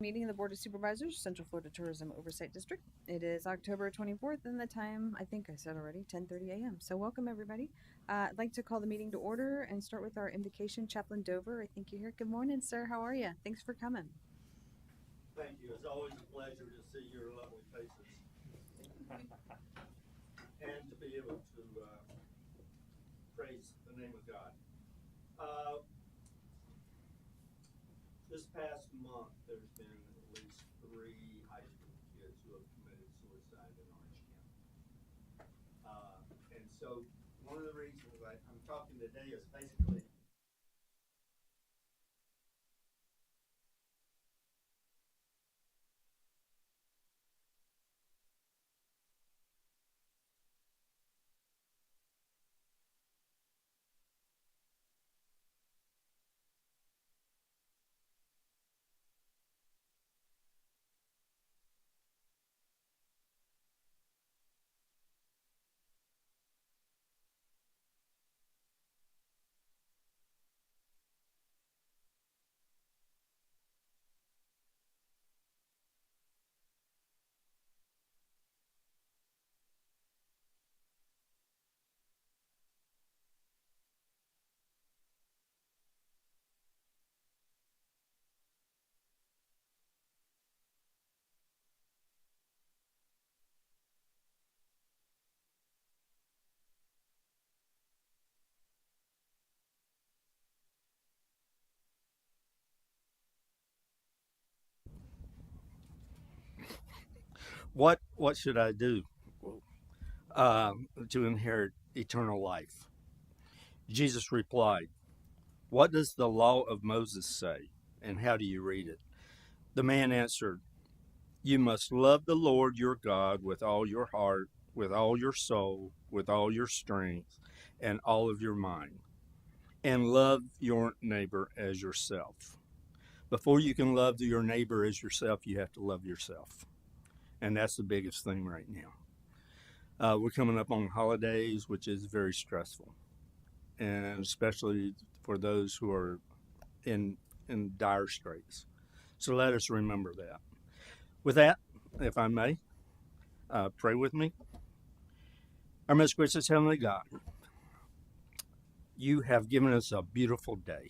Meeting of the Board of Supervisors, Central Florida Tourism Oversight District. It is October 24th, and the time, I think I said already, 10:30 a.m. So welcome, everybody. I'd like to call the meeting to order and start with our invocation. Chaplain Dover, I think you're here. Good morning, sir. How are you? Thanks for coming. Thank you. It's always a pleasure to see your lovely faces and to be able to praise the name of God. This past month, there's been at least 3 high school kids who have committed suicide in Orange County. And so one of the reasons I'm talking today is basically what should I do to inherit eternal life? Jesus replied, "What does the law of Moses say, and how do you read it?" The man answered, "You must love the Lord your God with all your heart, with all your soul, with all your strength, and all of your mind, and love your neighbor as yourself." Before you can love your neighbor as yourself, you have to love yourself. And that's the biggest thing right now. We're coming up on holidays, which is very stressful, and especially for those who are in dire straits. So let us remember that. With that, if I may, pray with me. Our most gracious Heavenly God, you have given us a beautiful day.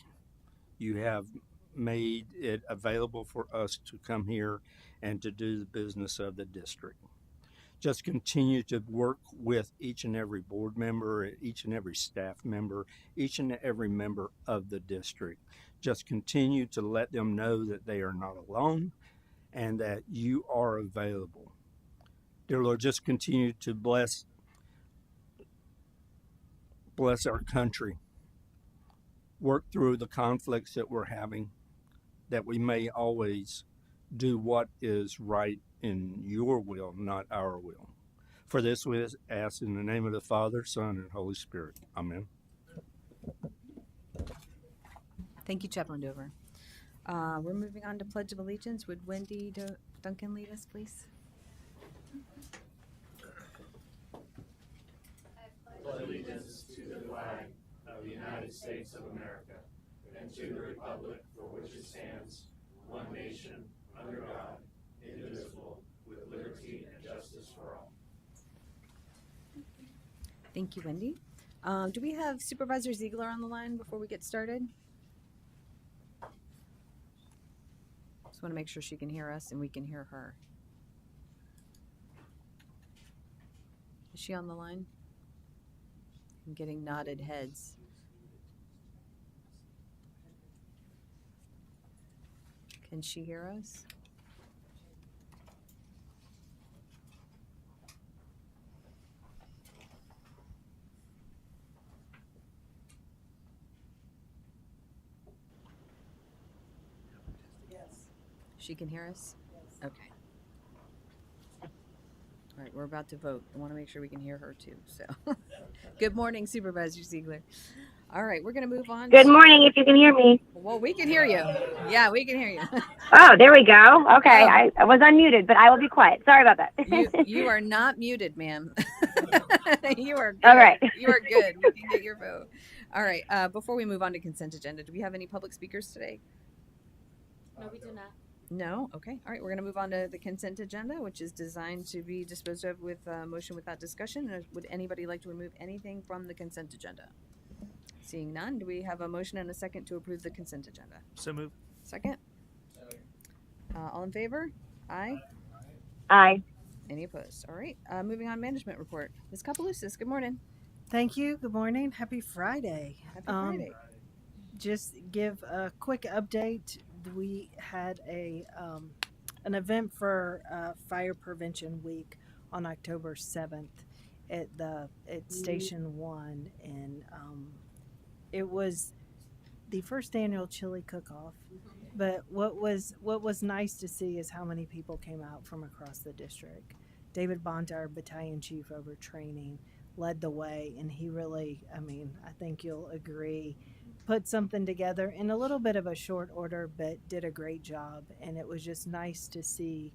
You have made it available for us to come here and to do the business of the district. Just continue to work with each and every board member, each and every staff member, each and every member of the district. Just continue to let them know that they are not alone and that you are available. Dear Lord, just continue to bless our country. Work through the conflicts that we're having, that we may always do what is right in your will, not our will. For this we ask in the name of the Father, Son, and Holy Spirit. Amen. Thank you, Chaplain Dover. We're moving on to Pledge of Allegiance. Would Wendy Duncan lead us, please? I pledge allegiance to the flag of the United States of America and to the republic for which it stands, one nation, under God, indivisible, with liberty and justice for all. Thank you, Wendy. Do we have Supervisor Ziegler on the line before we get started? Just want to make sure she can hear us and we can hear her. Is she on the line? I'm getting nodded heads. Can she hear us? Yes. She can hear us? Yes. Okay. All right, we're about to vote. I want to make sure we can hear her too. So, good morning, Supervisor Ziegler. All right, we're going to move on. Good morning, if you can hear me. Well, we can hear you. Yeah, we can hear you. Oh, there we go. Okay, Oh. I was unmuted, but I will be quiet. Sorry about that. You are not muted, ma'am. You are good. All right. You are good. We can get your vote. All right, before we move on to consent agenda, do we have any public speakers today? No, we do not. No? Okay. All right. We're going to move on to the consent agenda, which is designed to be disposed of with a motion without discussion. Would anybody like to remove anything from the consent agenda? Seeing none, do we have a motion and a second to approve the consent agenda? So moved. Second? All in favor? Aye. Aye. Any opposed? All right. Moving on, management report. Ms. Kapeloussis, good morning. Thank you. Good morning. Happy Friday. Happy Friday. Just give a quick update. We had an event for Fire Prevention Week on October 7th at Station 1, and it was the first annual chili cook-off. But what was nice to see is how many people came out from across the district. David Bont, our battalion chief over training, led the way, and he really, I think you'll agree, put something together in a little bit of a short order, but did a great job. And it was just nice to see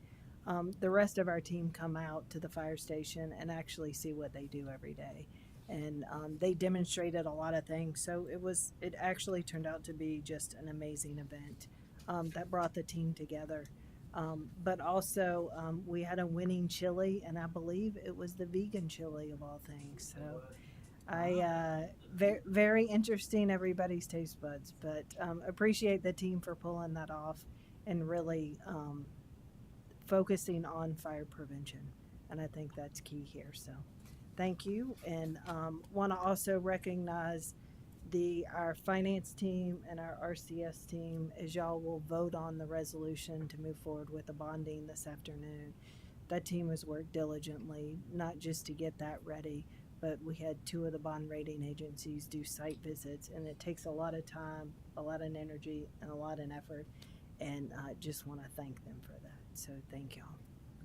the rest of our team come out to the fire station and actually see what they do every day. And they demonstrated a lot of things. So it actually turned out to be just an amazing event that brought the team together. But also we had a winning chili, and I believe it was the vegan chili of all things. So very interesting, everybody's taste buds, but appreciate the team for pulling that off and really focusing on fire prevention. And I think that's key here. So thank you. And want to also recognize our finance team and our RCS team, as y'all will vote on the resolution to move forward with the bonding this afternoon. That team has worked diligently, not just to get that ready, but we had 2 of the bond rating agencies do site visits, and it takes a lot of time, a lot of energy, and a lot of effort, and I just want to thank them for that. So thank y'all.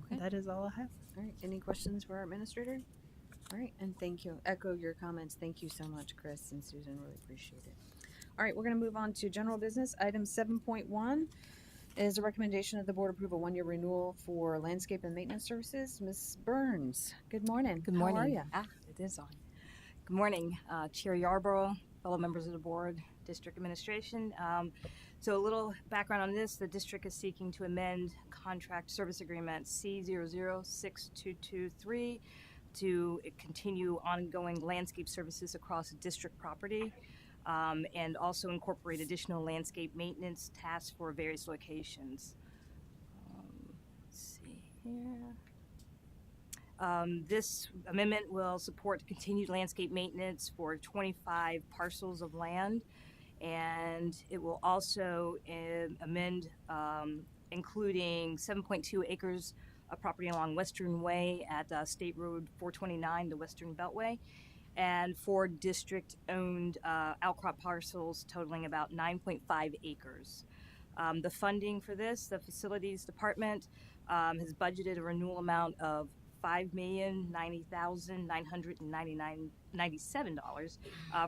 Okay. That is all I have. All right. Any questions for our administrator? All right. And thank you. Echo your comments. Thank you so much, Chris and Susan. Really appreciate it. All right. We're going to move on to general business. Item 7.1 is a recommendation of the board approve a 1-year renewal for landscape and maintenance services. Ms. Burns, good morning. Good morning. How are you? It is on. Good morning, Chair Yarborough, fellow members of the board, district administration. So a little background on this: the district is seeking to amend contract service agreement C006223 to continue ongoing landscape services across district property, and also incorporate additional landscape maintenance tasks for various locations. Let's see here. This amendment will support continued landscape maintenance for 25 parcels of land, and it will also amend including 7.2 acres of property along Western Way at State Road 429, the Western Beltway, and 4 district-owned outcrop parcels totaling about 9.5 acres. The funding for this, the Facilities Department has budgeted a renewal amount of $5,090,997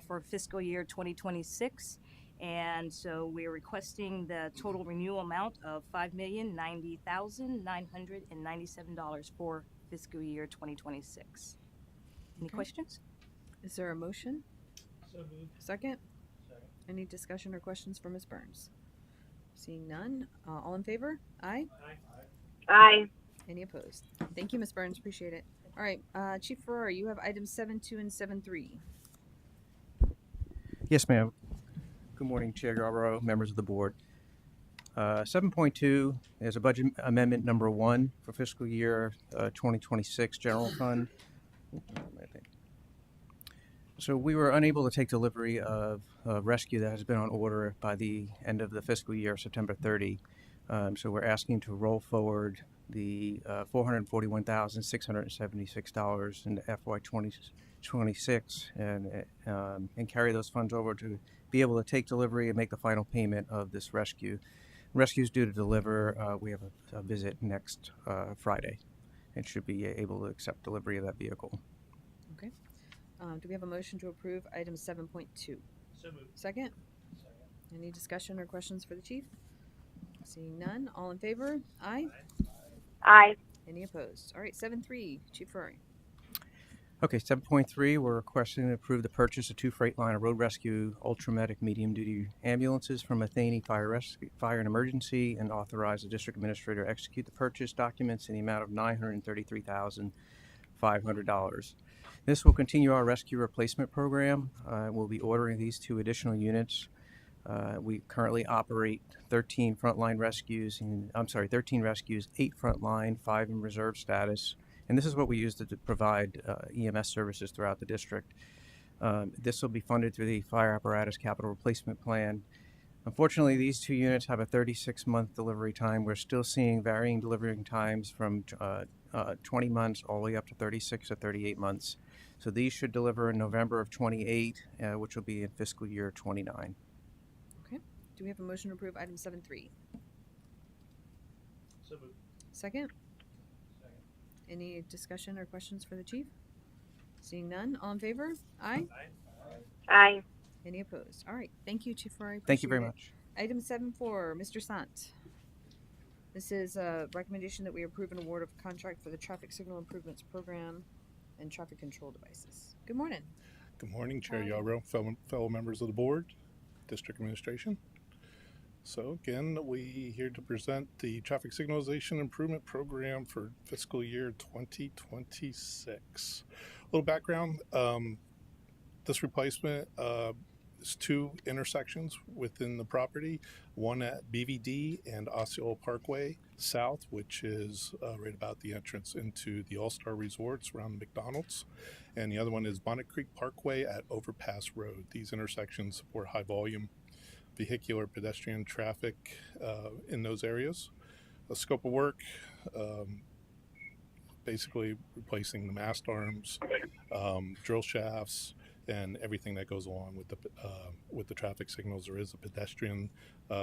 for fiscal year 2026, and so we're requesting the total renewal amount of $5,090,997 for fiscal year 2026. Any Okay. questions? Is there a motion? So moved. Second? Second. Any discussion or questions for Ms. Burns? Seeing none. All in favor? Aye. Aye. Any opposed? Thank you, Ms. Burns. Appreciate it. All right. Chief Ferrari, you have items 7.2 and 7.3. Yes, ma'am. Good morning, Chair Yarborough, members of the board. 7.2 is a budget amendment number 1 for fiscal year 2026 general fund. So we were unable to take delivery of a rescue that has been on order by the end of the fiscal year, September 30. So we're asking to roll forward the $441,676 into FY 2026 and carry those funds over to be able to take delivery and make the final payment of this rescue. Rescue is due to deliver. We have a visit next Friday and should be able to accept delivery of that vehicle. Okay. Do we have a motion to approve item 7.2? So moved. Second? Any discussion or questions for the chief? Seeing none. All in favor? Aye. Aye. Any opposed? All right. 7.3. Chief Ferrari. Okay, 7.3, we're requesting to approve the purchase of 2 Freightliner Road Rescue Ultramedic medium-duty ambulances from Athene Fire and Emergency, and authorize the district administrator to execute the purchase documents in the amount of $933,500. This will continue our rescue replacement program. We'll be ordering these 2 additional units. We currently operate 13 frontline rescues, 13 rescues, 8 frontline, 5 in reserve status. And this is what we use to provide EMS services throughout the district. This will be funded through the Fire Apparatus Capital Replacement Plan. Unfortunately, these 2 units have a 36-month delivery time. We're still seeing varying delivery times from 20 months all the way up to 36 or 38 months. So these should deliver in November of 28, which will be in fiscal year 29. Okay. Do we have a motion to approve item 7.3? So moved. Second? Any discussion or questions for the chief? Seeing none, all in favor? Aye. Aye. Any opposed? All right. Thank you, Chief Roy. Thank you very Appreciate it. much. Item 7.4, Mr. Sant. This is a recommendation that we approve an award of contract for the Traffic Signal Improvements Program and Traffic Control Devices. Good morning. Good morning, Chair Hi. Yarbrough, fellow members of the board, district administration. So again, we here to present the traffic signalization improvement program for fiscal year 2026. A little background, this replacement is 2 intersections within the property, one at BVD and Osceola Parkway South, which is right about the entrance into the All-Star Resorts around the McDonald's. And the other one is Bonnet Creek Parkway at Overpass Road. These intersections support high volume vehicular pedestrian traffic in those areas. The scope of work, basically replacing the mast arms, drill shafts, and everything that goes along with the traffic signals. There is a pedestrian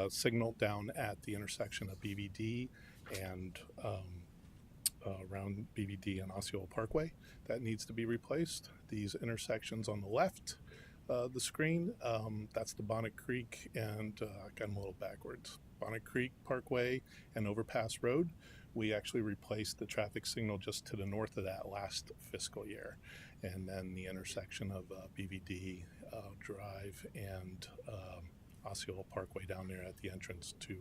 signal down at the intersection of BVD and around BVD and Osceola Parkway that needs to be replaced. These intersections on the left, the screen, that's the Bonnet Creek and I got them a little backwards. Bonnet Creek Parkway and Overpass Road. We actually replaced the traffic signal just to the north of that last fiscal year. And then the intersection of BVD Drive and Osceola Parkway down there at the entrance to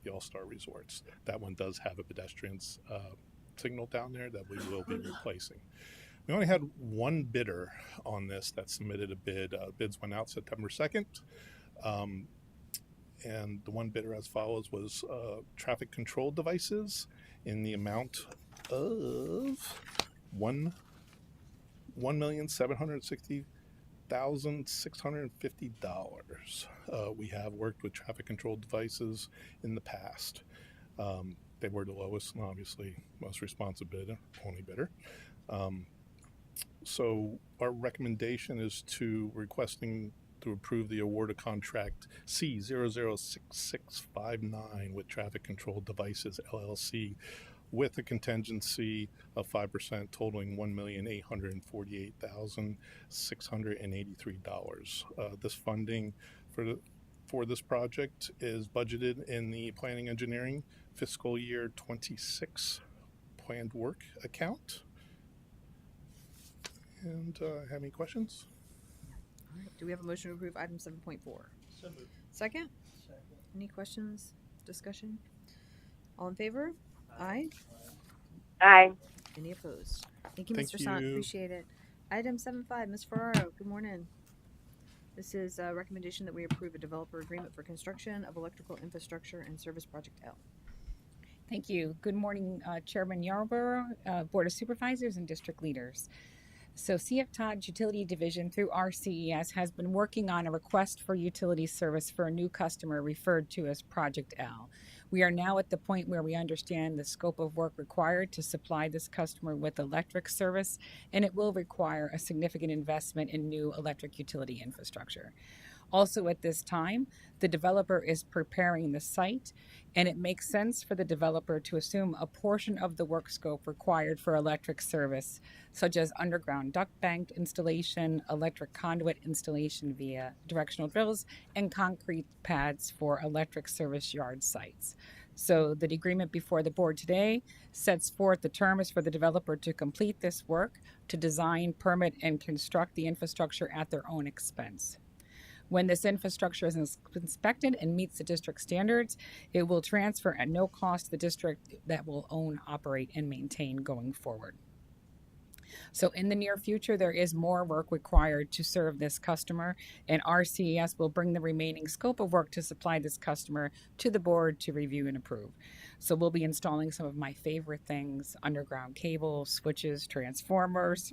the All-Star Resorts. That one does have a pedestrian signal down there that we will be replacing. We only had one bidder on this that submitted a bid. Bids went out September 2nd. And the one bidder as follows was traffic control devices in the amount of $1,760,650. We have worked with traffic control devices in the past. They were the lowest and obviously most responsive bidder, only bidder. So our recommendation is to approve the award of contract C006659 with Traffic Control Devices LLC with a contingency of 5%, totaling $1,848,683. This funding for this project is budgeted in the Planning Engineering Fiscal Year 26 Planned Work account. And have any questions? All right. Do we have a motion to approve item 7.4? So moved. Second? Any questions, discussion? All in favor? Aye. Aye. Any opposed? Thank you, Thank Mr. Sant. you. Appreciate it. Item 7.5, Ms. Ferraro. Good morning. This is a recommendation that we approve a developer agreement for construction of electrical infrastructure and service project L. Thank you. Good morning, Chairman Yarborough, Board of Supervisors, and district leaders. So CFTOD Utility Division through RCES has been working on a request for utility service for a new customer referred to as Project L. We are now at the point where we understand the scope of work required to supply this customer with electric service, and it will require a significant investment in new electric utility infrastructure. Also at this time, the developer is preparing the site, and it makes sense for the developer to assume a portion of the work scope required for electric service, such as underground duct bank installation, electric conduit installation via directional drills, and concrete pads for electric service yard sites. So the agreement before the board today sets forth the terms for the developer to complete this work, to design, permit, and construct the infrastructure at their own expense. When this infrastructure is inspected and meets the district standards, it will transfer at no cost to the district that will own, operate, and maintain going forward. So in the near future, there is more work required to serve this customer, and our CES will bring the remaining scope of work to supply this customer to the board to review and approve. So we'll be installing some of my favorite things: underground cable, switches, transformers,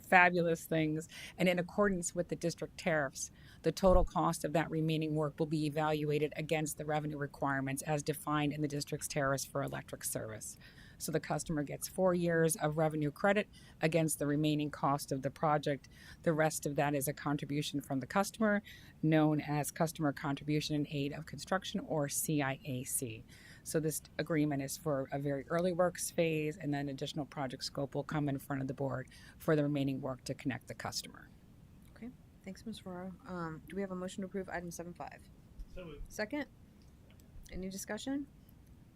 fabulous things. And in accordance with the district tariffs, the total cost of that remaining work will be evaluated against the revenue requirements as defined in the district's tariffs for electric service. So the customer gets 4 years of revenue credit against the remaining cost of the project. The rest of that is a contribution from the customer, known as Customer Contribution in Aid of Construction, or CIAC. So this agreement is for a very early works phase, and then additional project scope will come in front of the board for the remaining work to connect the customer. Okay, thanks, Ms. Ferraro. Do we have a motion to approve item 7.5? So moved. Second? Any discussion?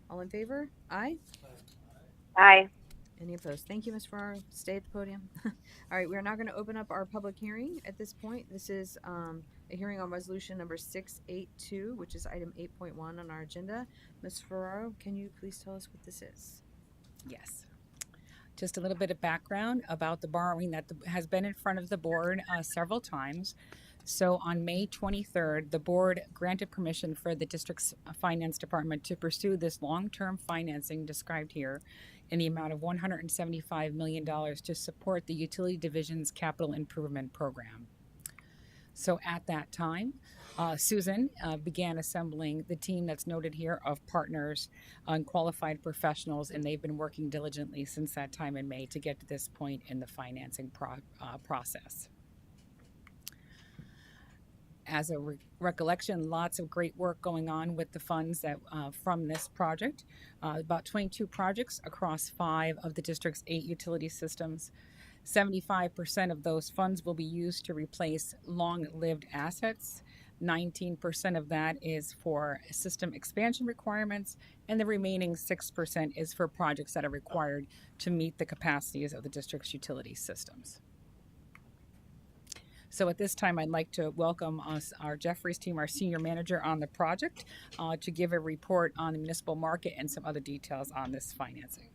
All in favor? Aye. Aye. Any opposed? Thank you, Ms. Farrar. Stay at the podium. All right, we are now going to open up our public hearing at this point. This is a hearing on resolution number 682, which is item 8.1 on our agenda. Ms. Ferraro, can you please tell us what this is? Yes. Just a little bit of background about the borrowing that has been in front of the board several times. So on May 23rd, the board granted permission for the district's finance department to pursue this long-term financing described here in the amount of $175 million to support the utility division's capital improvement program. So at that time, Susan began assembling the team that's noted here of partners and qualified professionals, and they've been working diligently since that time in May to get to this point in the financing process. As a recollection, lots of great work going on with the funds that from this project. About 22 projects across 5 of the district's 8 utility systems. 75% of those funds will be used to replace long-lived assets. 19% of that is for system expansion requirements, and the remaining 6% is for projects that are required to meet the capacities of the district's utility systems. So at this time, I'd like to welcome our Jeffries team, our senior manager on the project, to give a report on the municipal market and some other details on this financing.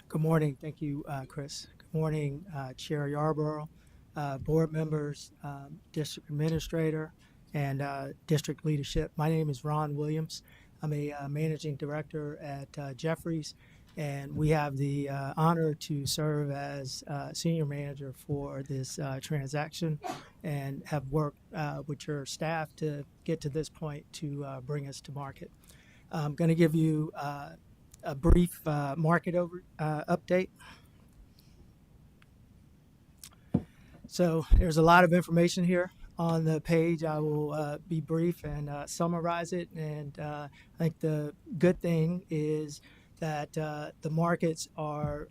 Good morning. Thank you, Chris. Good morning, Chair Yarborough, board members, district administrator, and district leadership. My name is Ron Williams. I'm a managing director at Jeffries, and we have the honor to serve as senior manager for this transaction and have worked with your staff to get to this point to bring us to market. I'm going to give you a brief market update. So there's a lot of information here on the page. I will be brief and summarize it. And I think the good thing is that the markets are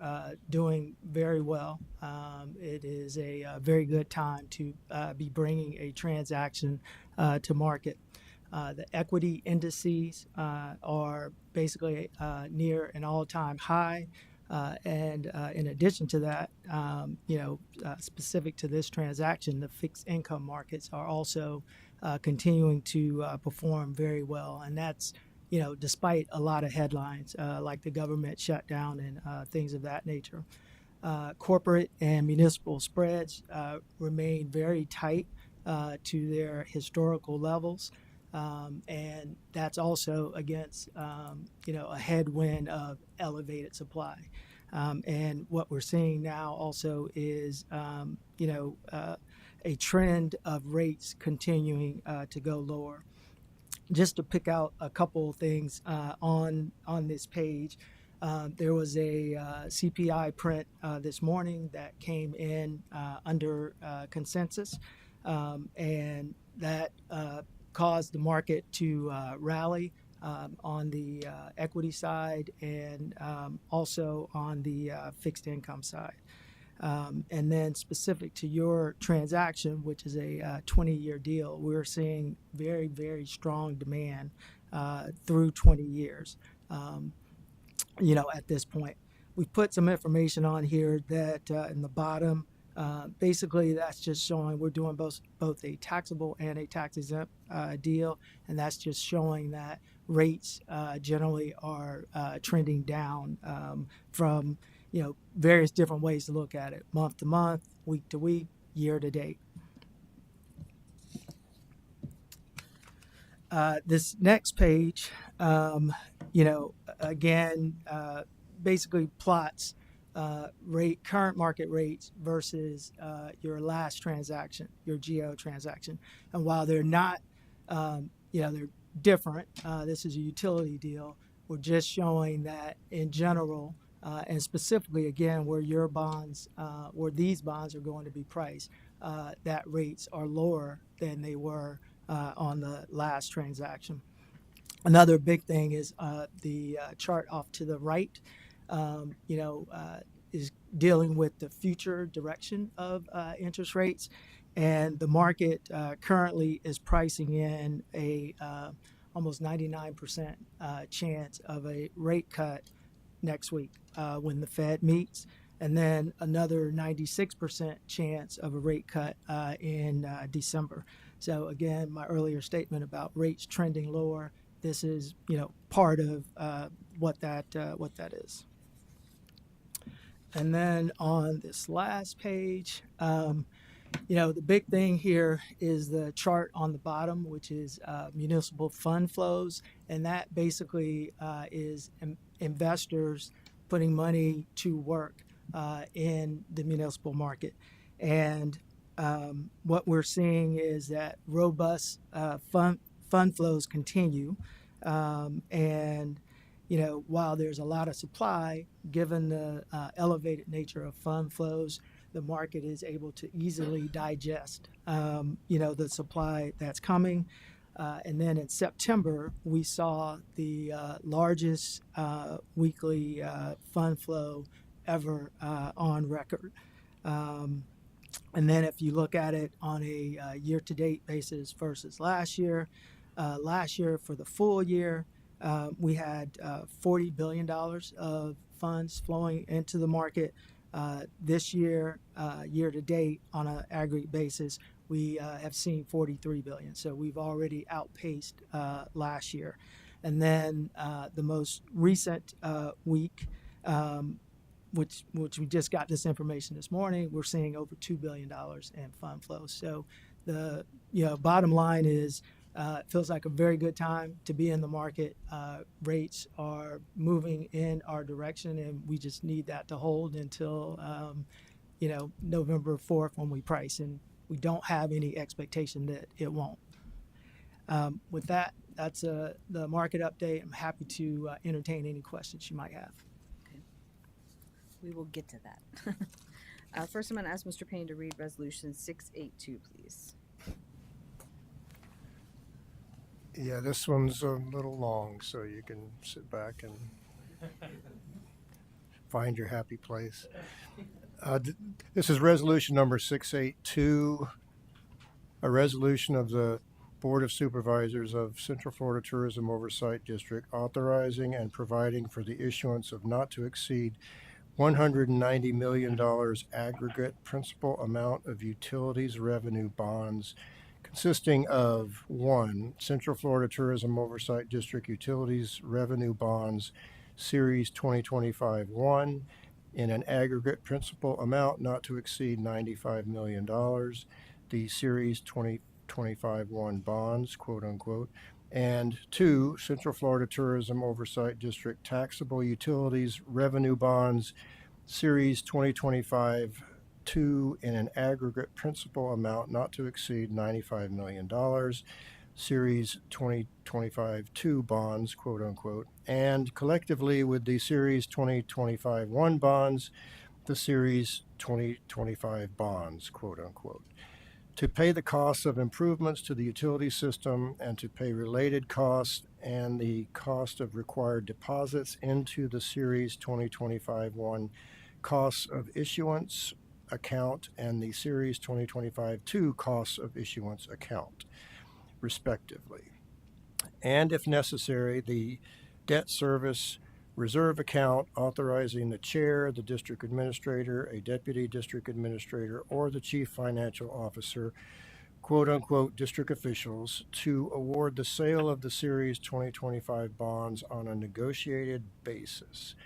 doing very well. It is a very good time to be bringing a transaction to market. The equity indices are basically near an all-time high. And in addition to that, specific to this transaction, the fixed income markets are also continuing to perform very well. And that's, despite a lot of headlines like the government shutdown and things of that nature. Corporate and municipal spreads remain very tight to their historical levels. And that's also against, a headwind of elevated supply. And what we're seeing now also is, a trend of rates continuing to go lower. Just to pick out a couple of things on this page, there was a CPI print this morning that came in under consensus, and that caused the market to rally on the equity side and also on the fixed income side. And then specific to your transaction, which is a 20-year deal, we're seeing very, very strong demand through 20 years. At this point, we've put some information on here that in the bottom, basically that's just showing we're doing both a taxable and a tax exempt deal, and that's just showing that rates generally are trending down from various different ways to look at it: month to month, week to week, year to date. This next page, again, basically plots current market rates versus your last transaction, your GO transaction. And while they're not, they're different, this is a utility deal. We're just showing that in general, and specifically again, where your bonds, where these bonds are going to be priced, that rates are lower than they were on the last transaction. Another big thing is the chart off to the right, is dealing with the future direction of interest rates. And the market currently is pricing in a almost 99% chance of a rate cut next week when the Fed meets, and then another 96% chance of a rate cut in December. So again, my earlier statement about rates trending lower, this is part of what that is. And then on this last page, the big thing here is the chart on the bottom, which is municipal fund flows, and that basically is investors putting money to work in the municipal market. And what we're seeing is that robust fund flows continue, and while there's a lot of supply, given the elevated nature of fund flows, the market is able to easily digest the supply that's coming. And then in September, we saw the largest weekly fund flow ever on record. And then if you look at it on a year-to-date basis versus last year for the full year, we had $40 billion of funds flowing into the market. This year, year-to-date, on an aggregate basis, we have seen 43 billion. So we've already outpaced last year. And then the most recent week, which we just got this information this morning, we're seeing over $2 billion in fund flow. So the bottom line is it feels like a very good time to be in the market. Rates are moving in our direction, and we just need that to hold until November 4th when we price, and we don't have any expectation that it won't. With that, that's the market update. I'm happy to entertain any questions you might have. Okay. We will get to that. First, I'm going to ask Mr. Payne to read Resolution 682, please. Yeah, this one's a little long, so you can sit back and find your happy place. This is resolution number 682, a resolution of the Board of Supervisors of Central Florida Tourism Oversight District authorizing and providing for the issuance of not to exceed $190 million aggregate principal amount of utilities revenue bonds consisting of 1. Central Florida Tourism Oversight District Utilities Revenue Bonds Series 2025-1 in an aggregate principal amount not to exceed $95 million. The Series 2025-1 bonds, quote unquote. And 2. Central Florida Tourism Oversight District Taxable Utilities Revenue Bonds Series 2025-2 in an aggregate principal amount not to exceed $95 million, Series 2025-2 bonds, quote unquote, and collectively with the Series 2025-1 bonds, the Series 2025 bonds, quote unquote, to pay the costs of improvements to the utility system and to pay related costs and the cost of required deposits into the Series 2025-1 costs of issuance account and the Series 2025-2 costs of issuance account, respectively. And if necessary, the debt service reserve account authorizing the chair, the district administrator, a deputy district administrator, or the chief financial officer, quote unquote, district officials to award the sale of the Series 2025 bonds on a negotiated basis,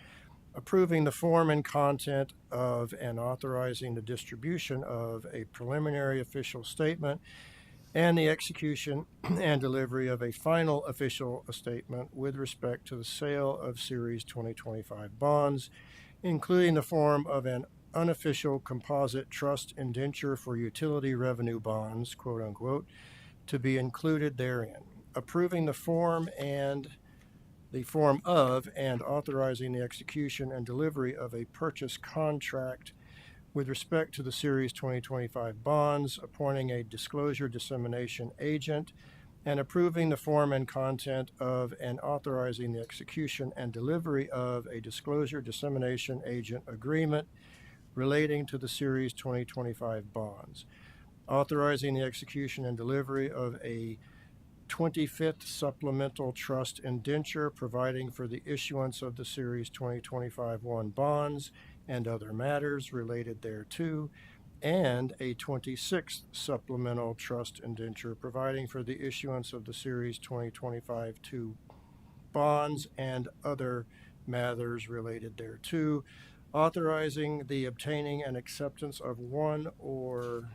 approving the form and content of and authorizing the distribution of a preliminary official statement and the execution and delivery of a final official statement with respect to the sale of Series 2025 bonds, including the form of an unofficial composite trust indenture for utility revenue bonds, quote unquote, to be included therein, approving the form of and authorizing the execution and delivery of a purchase contract with respect to the Series 2025 bonds, appointing a disclosure dissemination agent, and approving the form and content of and authorizing the execution and delivery of a disclosure dissemination agent agreement relating to the Series 2025 bonds, authorizing the execution and delivery of a 25th supplemental trust indenture providing for the issuance of the Series 2025-1 bonds and other matters related thereto, and a 26th supplemental trust indenture providing for the issuance of the Series 2025-2 bonds and other matters related thereto, authorizing the obtaining and acceptance of one or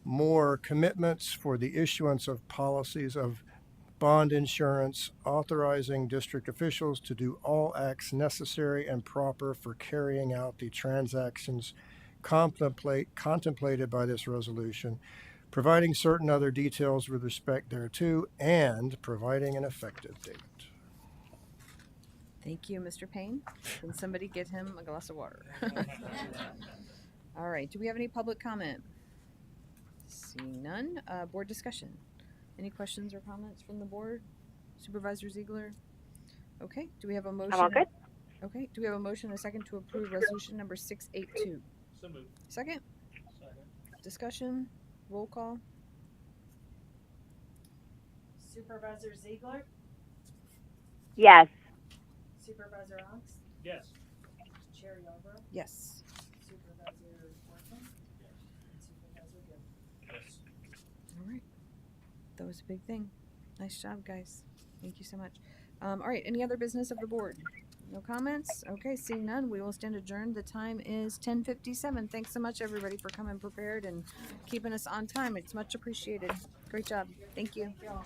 more commitments for the issuance of policies of bond insurance, authorizing district officials to do all acts necessary and proper for carrying out the transactions contemplated by this resolution, providing certain other details with respect thereto, and providing an effective date. Thank you, Mr. Payne. Can somebody get him a glass of water? All right. Do we have any public comment? Seeing none. Board discussion. Any questions or comments from the board? Supervisor Ziegler? Okay. Do we have a motion? I'm all good. Okay. Do we have a motion and a second to approve resolution number 682? So moved. Second? Second. Discussion? Roll call? Supervisor Ziegler, Yes. Supervisor Onyx, Yes. Chair Yarborough, Yes. Supervisor Workman, and Supervisor Gill. Yes. All right. That was a big thing. Nice job, guys. Thank you so much. All right. Any other business of the board? No comments? Okay. Seeing none, we will stand adjourned. The time is 10:57. Thanks so much, everybody, for coming prepared and keeping us on time. It's much appreciated. Great job. Thank you. Thank y'all.